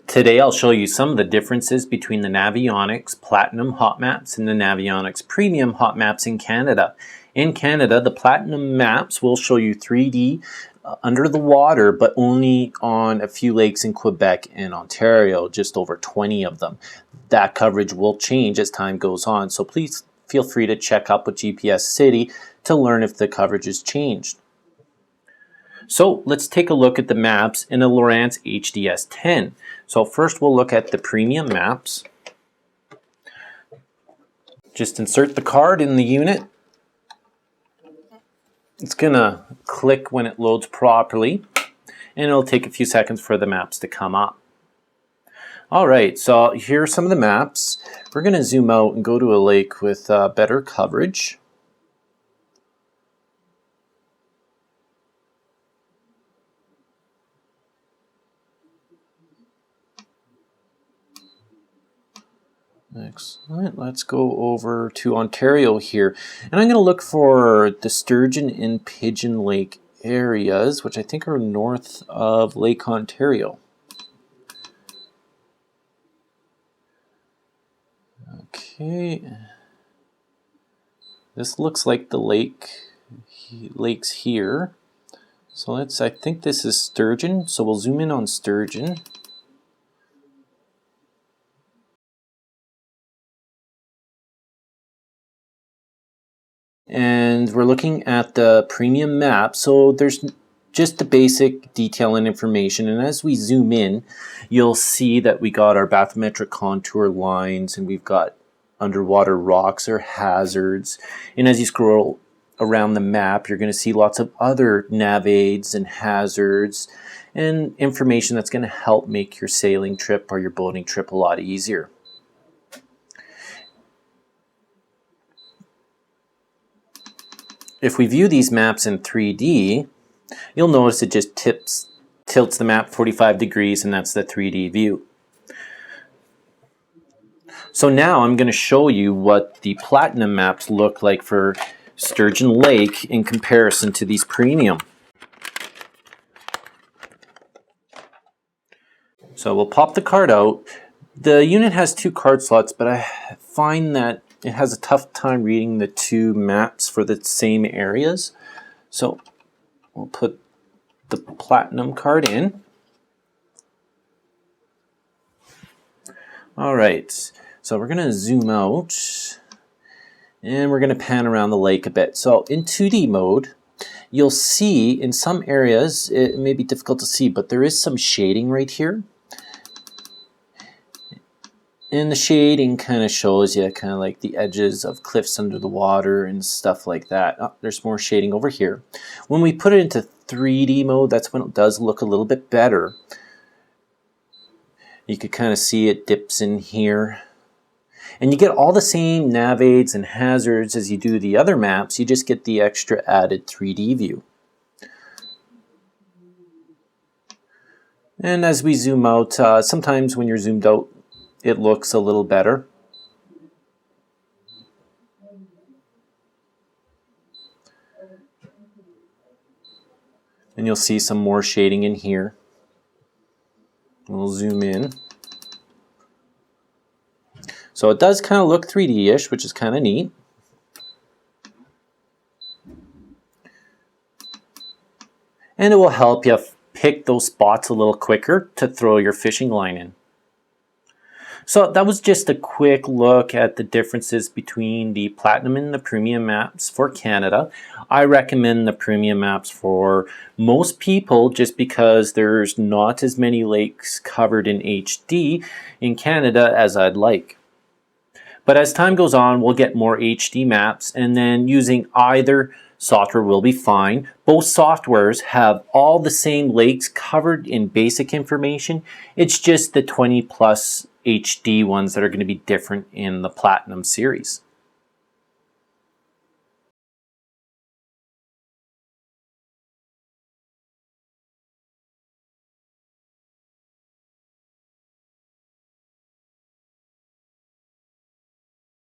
Today I'll show you some of the differences between the Navionics Platinum hot maps and the Navionics Premium hot maps in Canada. In Canada, the Platinum maps will show you 3D under the water, but only on a few lakes in Quebec and Ontario, just over 20 of them. That coverage will change as time goes on, so please feel free to check up with GPS City to learn if the coverage has changed. So let's take a look at the maps in a Lowrance HDS10. So first we'll look at the premium maps. Just insert the card in the unit. It's gonna click when it loads properly, and it'll take a few seconds for the maps to come up. Alright, so here are some of the maps. We're gonna zoom out and go to a lake with better coverage. Excellent. Let's go over to Ontario here. And I'm going to look for the Sturgeon and Pigeon Lake areas, which I think are north of Lake Ontario. Okay. This looks like the lakes here. So I think this is Sturgeon. So we'll zoom in on Sturgeon. And we're looking at the premium map, so there's just the basic detail and information, and as we zoom in you'll see that we got our bathymetric contour lines and we've got underwater rocks or hazards, and as you scroll around the map you're going to see lots of other nav aids and hazards and information that's going to help make your sailing trip or your boating trip a lot easier. If we view these maps in 3D, you'll notice it just tilts the map 45 degrees, and that's the 3D view. So now I'm going to show you what the Platinum maps look like for Sturgeon Lake in comparison to these premium. So we'll pop the card out. The unit has 2 card slots, but I find that it has a tough time reading the 2 maps for the same areas. So we'll put the Platinum card in. Alright, so we're going to zoom out and we're going to pan around the lake a bit. So in 2D mode, you'll see in some areas, it may be difficult to see, but there is some shading right here. And the shading kind of shows you kind of like the edges of cliffs under the water and stuff like that. Oh, there's more shading over here. When we put it into 3D mode, that's when it does look a little bit better. You could kind of see it dips in here. And you get all the same nav aids and hazards as you do the other maps. You just get the extra added 3D view. And as we zoom out, sometimes when you're zoomed out, it looks a little better. And you'll see some more shading in here. We'll zoom in. So it does kind of look 3D-ish, which is kind of neat. And it will help you pick those spots a little quicker to throw your fishing line in. So that was just a quick look at the differences between the Platinum and the Premium maps for Canada. I recommend the Premium maps for most people just because there's not as many lakes covered in HD in Canada as I'd like. But as time goes on, we'll get more HD maps, and then using either software will be fine. Both softwares have all the same lakes covered in basic information. It's just the 20+ HD ones that are going to be different in the Platinum series.